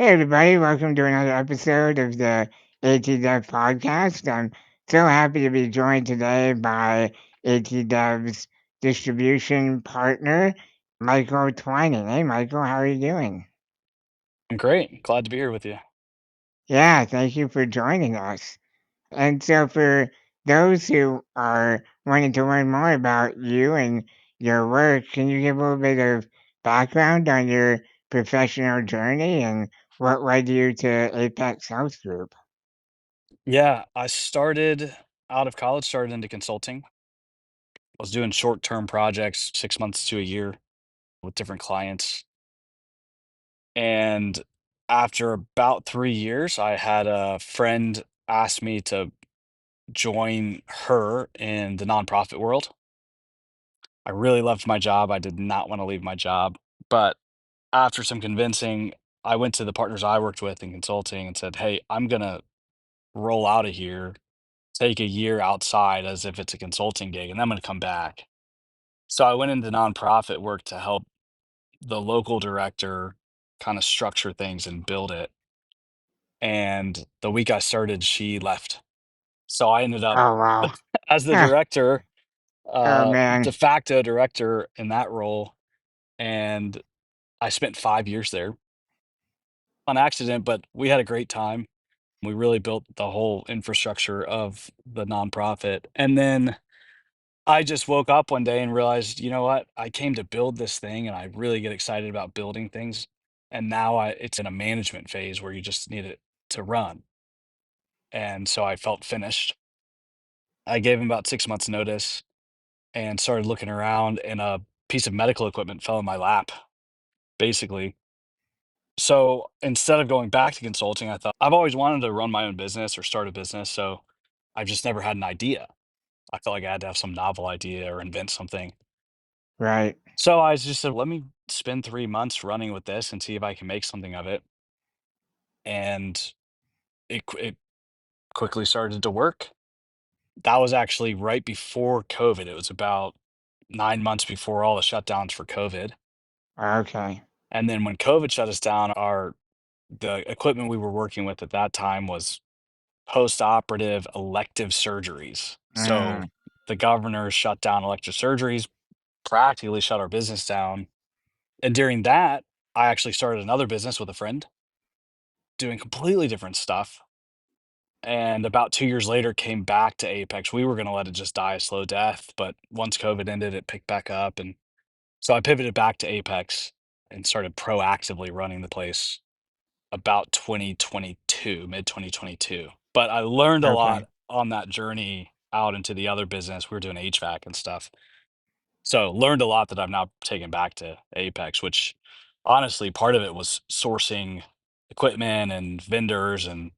Hey everybody, welcome to another episode of the ATDev podcast. I'm so happy to be joined today by ATDev's distribution partner, Michael Twining. Hey Michael, how are you doing? Great. Glad to be here with you. Yeah, thank you for joining us. And so for those who are wanting to learn more about you and your work, can you give a little bit of background on your professional journey and what led you to Apex Health Group? Yeah, I started out of college, started into consulting. I was doing short-term projects, 6 months to a year with different clients. And after about 3 years, I had a friend ask me to join her in the nonprofit world. I really loved my job. I did not want to leave my job. But after some convincing, I went to the partners I worked with in consulting and said, "Hey, I'm going to roll out of here, take a year outside as if it's a consulting gig, and then I'm gonna come back." So I went into nonprofit work to help the local director kind of structure things and build it. And the week I started, she left. So I ended up Oh, wow. as the Huh. director, Oh, de man. facto director in that role. And I spent 5 years there on accident, but we had a great time. We really built the whole infrastructure of the nonprofit. And then I just woke up one day and realized, you know what? I came to build this thing and I really get excited about building things. And now it's in a management phase where you just need it to run. And so I felt finished. I gave him about 6 months notice and started looking around, and a piece of medical equipment fell in my lap, basically. So instead of going back to consulting, I thought I've always wanted to run my own business or start a business. So I've just never had an idea. I felt like I had to have some novel idea or invent something. Right. So I just said, let me spend 3 months running with this and see if I can make something of it. And it quickly started to work. That was actually right before COVID. It was about 9 months before all the shutdowns for COVID. Okay. And then when COVID shut us down, the equipment we were working with at that time was post-operative elective surgeries. So Mm. the governor shut down elective surgeries, practically shut our business down. And during that, I actually started another business with a friend doing completely different stuff. And about 2 years later, came back to Apex. We were gonna let it just die a slow death, but once COVID ended, it picked back up, and so I pivoted back to Apex and started proactively running the place about 2022, mid-2022. But I learned a Okay. lot on that journey out into the other business. We were doing HVAC and stuff. So learned a lot that I've now taken back to Apex, which honestly, part of it was sourcing equipment and vendors and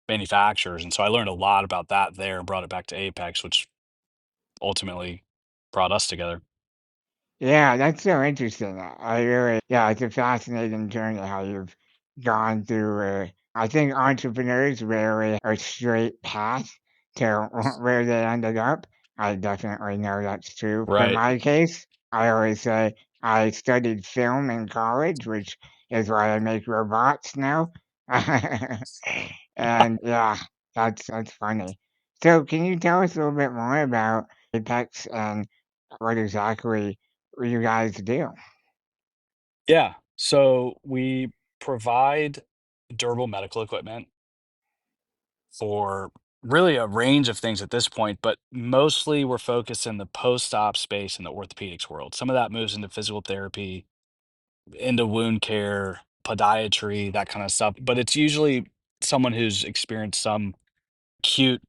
manufacturers. And so I learned a lot about that there and brought it back to Apex, which ultimately brought us together. Yeah, that's so interesting. I really, yeah, it's a fascinating journey how you've gone through. I think entrepreneurs rarely a straight path to where they ended up. I definitely know that's true. For Right. my case, I always say I studied film in college, which is why I make robots now. And yeah, that's funny. So, can you tell us a little bit more about Apex and what exactly you guys do? Yeah. So we provide durable medical equipment for really a range of things at this point, but mostly we're focused in the post-op space in the orthopedics world. Some of that moves into physical therapy, into wound care, podiatry, that kind of stuff. But it's usually someone who's experienced some acute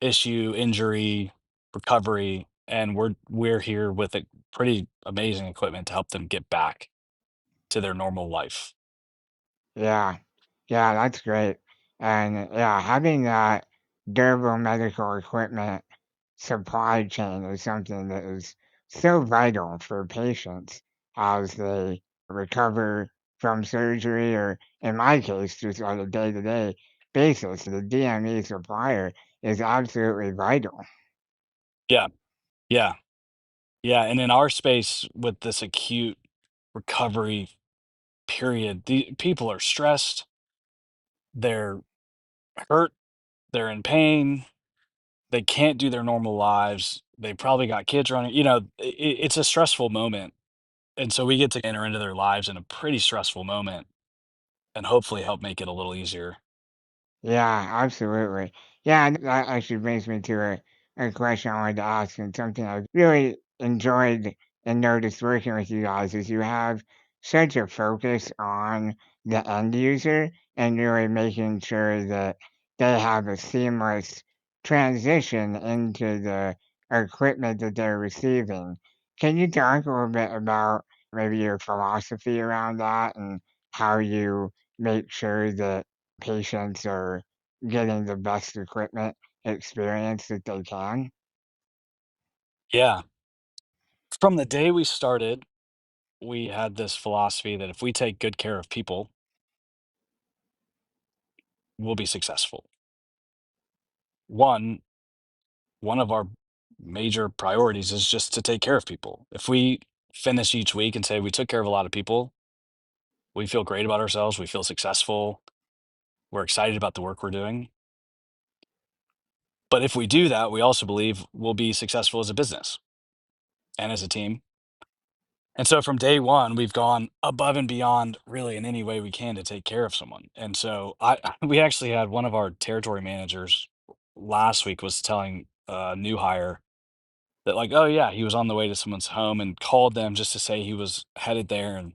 issue, injury, recovery, and we're here with a pretty amazing equipment to help them get back to their normal life. Yeah, yeah, that's great. And yeah, having that durable medical equipment supply chain is something that is so vital for patients as they recover from surgery, or in my case, just on a day-to-day basis. The DME supplier is absolutely vital. Yeah, yeah, yeah. And in our space with this acute recovery period. The people are stressed, they're hurt, they're in pain, they can't do their normal lives. They probably got kids running, it's a stressful moment. And so we get to enter into their lives in a pretty stressful moment and hopefully help make it a little easier. Yeah, absolutely. Yeah, and that actually brings me to a question I wanted to ask, and something I really enjoyed and noticed working with you guys is you have such a focus on the end user and really making sure that they have a seamless transition into the equipment that they're receiving. Can you talk a little bit about maybe your philosophy around that and how you make sure that patients are getting the best equipment experience that they can? Yeah. From the day we started, we had this philosophy that if we take good care of people, we'll be successful. One, one of our major priorities is just to take care of people. If we finish each week and say we took care of a lot of people, we feel great about ourselves, we feel successful, we're excited about the work we're doing. But if we do that, we also believe we'll be successful as a business and as a team. And so from day one, we've gone above and beyond really in any way we can to take care of someone. And so we actually had one of our territory managers last week was telling a new hire that like, oh yeah, he was on the way to someone's home and called them just to say he was headed there and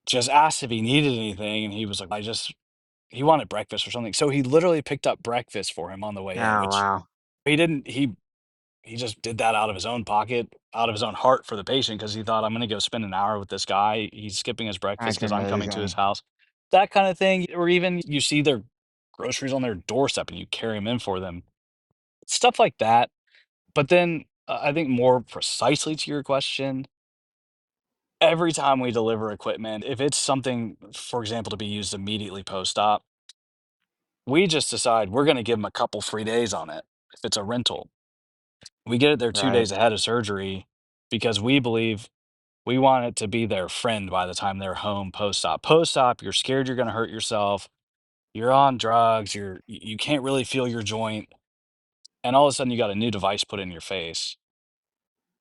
just asked if he needed anything. And he was like, he wanted breakfast or something. So he literally picked up breakfast for him on the way in, Oh, which wow. he didn't, he just did that out of his own pocket, out of his own heart for the patient because he thought, "I'm gonna go spend an hour with this guy. He's skipping his breakfast That's because 'cause I'm coming to his amazing. house." That kinda thing, or even you see their groceries on their doorstep and you carry them in for them. Stuff like that. But then, I think more precisely to your question, every time we deliver equipment, if it's something, for example, to be used immediately post-op, we just decide we're gonna give give them a couple free days on it if it's a rental. We get it there 2 Right. days ahead of surgery because we believe we want it to be their friend by the time they're home post-op. Post-op, you're scared you're gonna hurt yourself, you're on drugs, you can't really feel your joint, and all of a sudden you got a new device put in your face,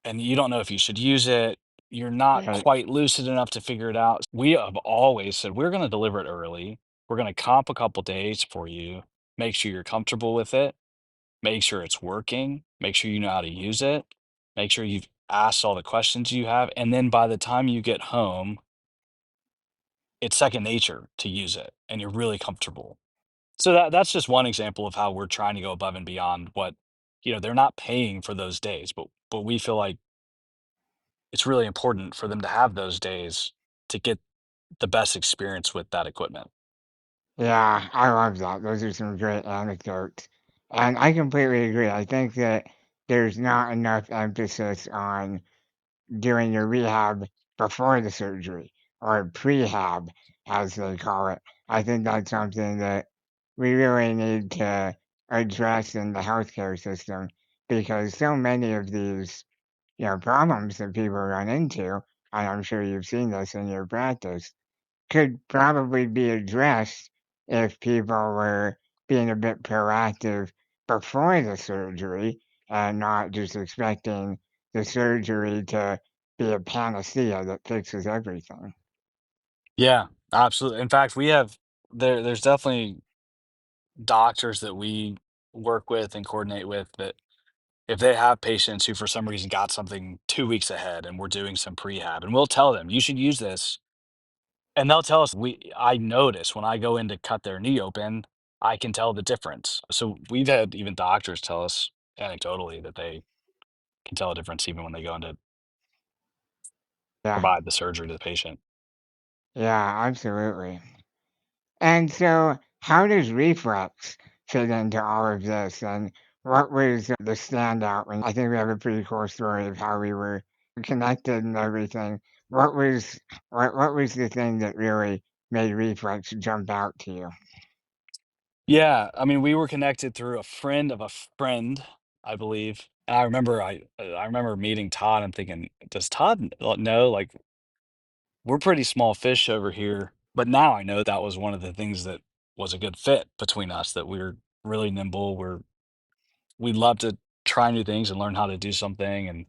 and you don't know if you should use it. You're not Right. quite lucid enough to figure it out. We have always said, "We're gonna deliver it early. We're gonna comp a couple days for you, make sure you're comfortable with it, make sure it's working, make sure you know how to use it, make sure you've asked all the questions you have, and then by the time you get home, it's second nature to use it and you're really comfortable." So that's just one example of how we're trying to go above and beyond what, they're not paying for those days, but we feel like it's really important for them to have those days to get the best experience with that equipment. Yeah, I love that. Those are some great anecdotes. And I completely agree. I think that there's not enough emphasis on doing your rehab before the surgery or prehab, as they call it. I think that's something that we really need to address in the healthcare system because so many of these, problems that people run into, and I'm sure you've seen this in your practice, could probably be addressed if people were being a bit proactive before the surgery and not just expecting the surgery to be a panacea that fixes everything. Yeah, absolutely. In fact, there's definitely doctors that we work with and coordinate with that if they have patients who for some reason got something 2 weeks ahead and we're doing some prehab and we'll tell them, "You should use this." And they'll tell us, I notice when I go in to cut their knee open, I can tell the difference. So we've had even doctors tell us anecdotally that they can tell a difference even when they go in to Yeah, provide the surgery to the patient. yeah, absolutely. And so, how does reflex fit into all of this? And what was the standout? When I think we have a pretty cool story of how we were connected and everything. What was what was the thing that really made reflex jump out to you? Yeah, I mean, we were connected through a friend of a friend, I believe. And I remember meeting Todd and thinking, does Todd know? Like, we're pretty small fish over here, but now I know that was one of the things that was a good fit between us, that we're really nimble, we love to try new things and learn how to do something, and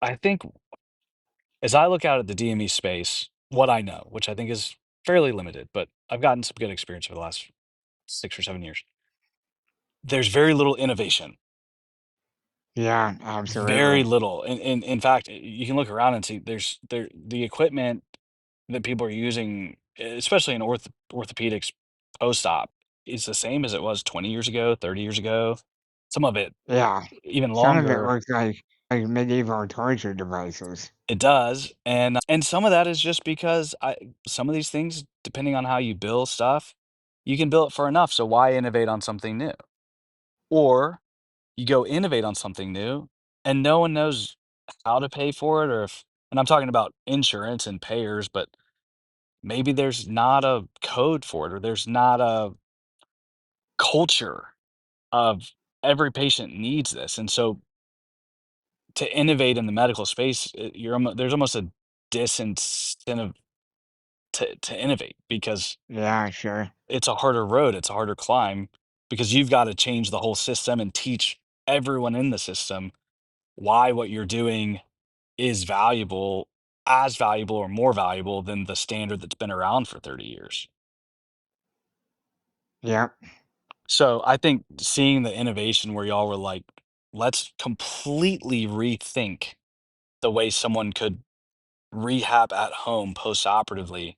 I think as I look out at the DME space, what I know, which I think is fairly limited, but I've gotten some good experience over the last 6 or 7 years. There's very little innovation, Yeah, very absolutely. little. And in fact, you can look around and see the equipment that people are using, especially in orthopedics post-op, is the same as it was 20 years ago, 30 years ago. Some of it Yeah. even Some of it longer. looks like medieval torture devices. It does, and some of that is just because some of these things, depending on how you build stuff, you can build it for enough, so why innovate on something new? Or you go innovate on something new, and no one knows how to pay for it, or if and I'm talking about insurance and payers, but maybe there's not a code for it, or there's not a culture of every patient needs this, and so to innovate in the medical space, there's almost a disincentive to innovate because Yeah, sure. it's a harder road, it's a harder climb because you've gotta change the whole system and teach everyone in the system why what you're doing is valuable, as valuable or more valuable than the standard that's been around for 30 years. Yep. So, I think seeing the innovation where y'all were like, "Let's completely rethink the way someone could rehab at home postoperatively,"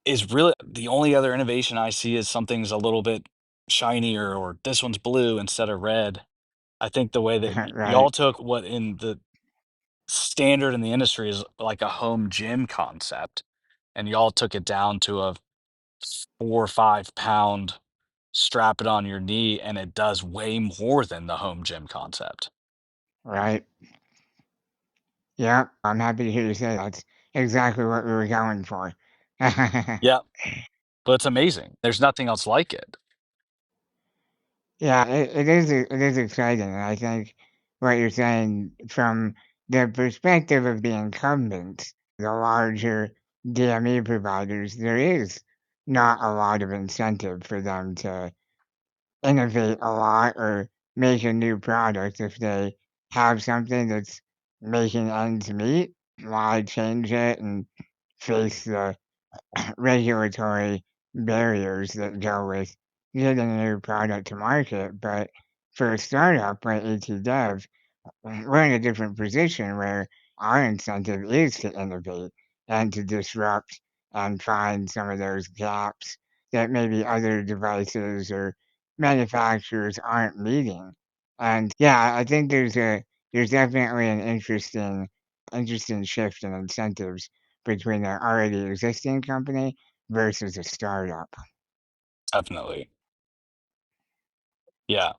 is really the only other innovation I see is something's a little bit shinier or this one's blue instead of red. I think the way that Right, y'all took what in the standard in the industry is like a home gym concept, and y'all took it down to a 4 or 5 pound strap it on your knee, and it does way more than the home gym concept. right. Yep, I'm happy to hear you say that's exactly what we were going for. Yeah, but it's amazing. There's nothing else like it. Yeah, it is exciting, and I think what you're saying from the perspective of the incumbents, the larger DME providers, there is not a lot of incentive for them to innovate a lot or make a new product if they have something that's making ends meet. Why change it and face the regulatory barriers that go with getting a new product to market? But for a startup like ATDev, we're in a different position where our incentive is to innovate and to disrupt and find some of those gaps that maybe other devices or manufacturers aren't meeting. And yeah, I think there's definitely an interesting shift in incentives between an already existing company versus a startup. Definitely. Yeah.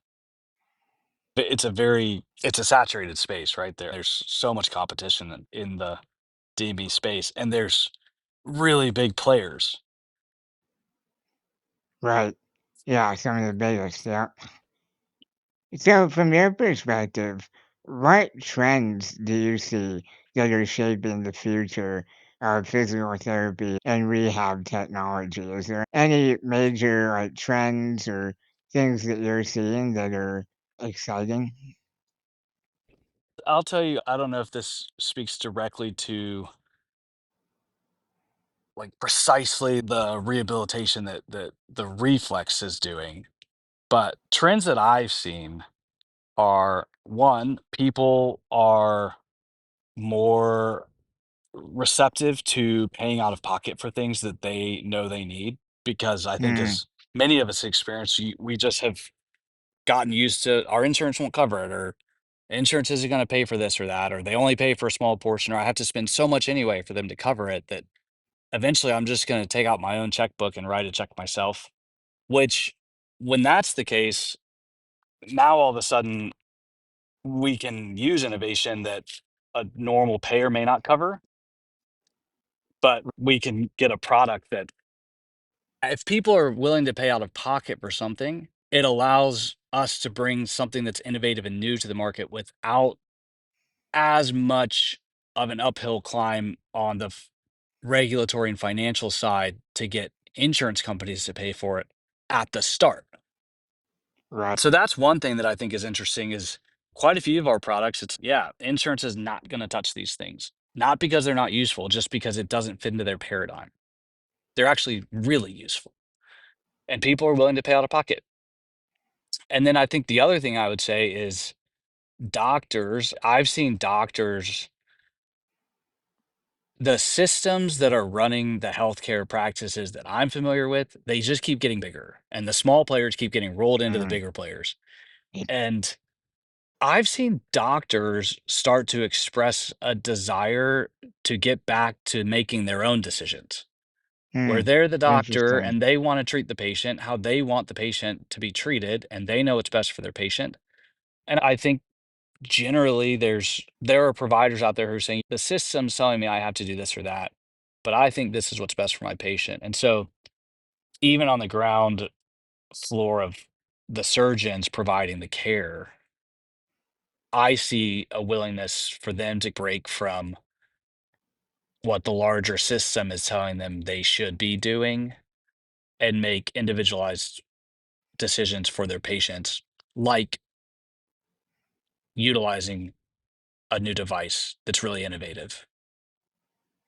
It's a saturated space right there. There's so much competition in the DB space, and there's really big players. Right. Yeah, some of the biggest, yeah. So, from your perspective, what trends do you see that are shaping the future of physical therapy and rehab technology? Is there any major trends or things that you're seeing that are exciting? I'll tell you, I don't know if this speaks directly to, like, precisely the rehabilitation that the reflex is doing, but trends that I've seen are, 1, people are more receptive to paying out of pocket for things that they know they need, because I think Hmm. as many of us experience, we just have gotten used to our insurance won't cover it, or insurance isn't going to pay for this or that, or they only pay for a small portion, or I have to spend so much anyway for them to cover it that eventually I'm just going to take out my own checkbook and write a check myself. Which, when that's the case, now all of a sudden we can use innovation that a normal payer may not cover, but we can get a product that if people are willing to pay out of pocket for something, it allows us to bring something that's innovative and new to the market without as much of an uphill climb on regulatory and financial side to get insurance companies to pay for it at the start. Right. So that's one thing that I think is interesting is quite a few of our products, it's yeah, insurance is not going to touch these things. Not because they're not useful, just because it doesn't fit into their paradigm. They're actually really useful and people are willing to pay out of pocket. And then I think the other thing I would say is doctors. I've seen doctors, the systems that are running the healthcare practices that I'm familiar with, they just keep getting bigger and the small players keep getting rolled into the Mm. bigger players. And I've seen doctors start to express a desire to get back to making their own decisions, where Mm. they're the doctor Interesting. and they want to treat the patient how they want the patient to be treated, and they know what's best for their patient. And I think generally there are providers out there who are saying the system's telling me I have to do this or that, but I think this is what's best for my patient. And so even on the ground floor of the surgeons providing the care, I see a willingness for them to break from what the larger system is telling them they should be doing and make individualized decisions for their patients, like utilizing a new device that's really innovative.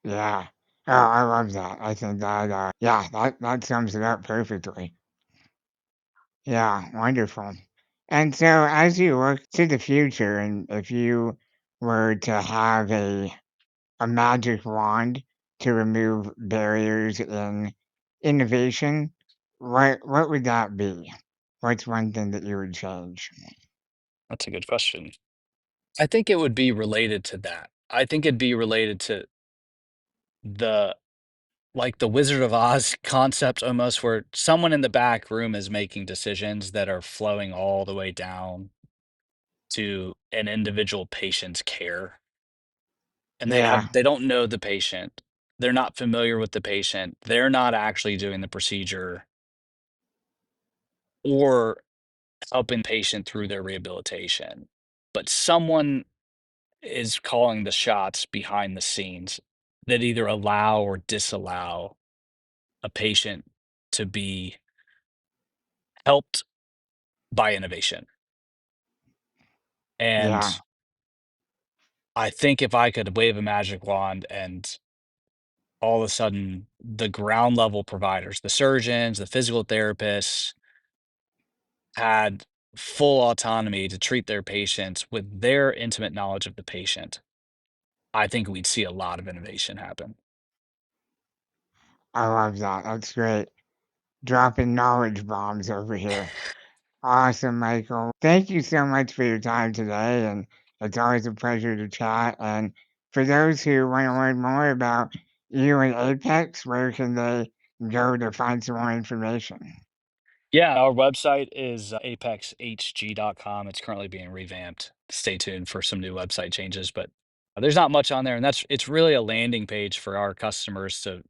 Yeah. Oh, I love that. I think that, yeah, that sums it up perfectly. Yeah, wonderful. And so as you look to the future, and if you were to have a magic wand to remove barriers in innovation, what would that be? What's one thing that you would change? That's a good question. I think it would be related to that. I think it'd be related to the like the Wizard of Oz concept almost where someone in the back room is making decisions that are flowing all the way down to an individual patient's care. And Yeah, they don't know the patient. They're not familiar with the patient. They're not actually doing the procedure or helping the patient through their rehabilitation. But someone is calling the shots behind the scenes that either allow or disallow a patient to be helped by innovation. yeah, And I think if I could wave a magic wand and all of a sudden the ground level providers, the surgeons, the physical therapists had full autonomy to treat their patients with their intimate knowledge of the patient, I think we'd see a lot of innovation happen. I love that. That's great. Dropping knowledge bombs over here. Awesome, Michael. Thank you so much for your time today, and it's always a pleasure to chat. And for those who want to learn more about you and Apex, where can they go to find some more information? Yeah, our website is apexhg.com. It's currently being revamped. Stay tuned for some new website changes, but there's not much on there, and that's it's really a landing page for our customers to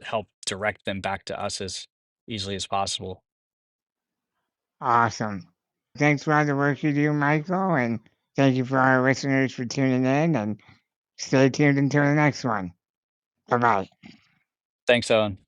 help direct them back to us as easily as possible. Awesome. Thanks for all the work you do, Michael, and thank you for our listeners for tuning in. And stay tuned until the next one. Bye bye. Thanks, Owen.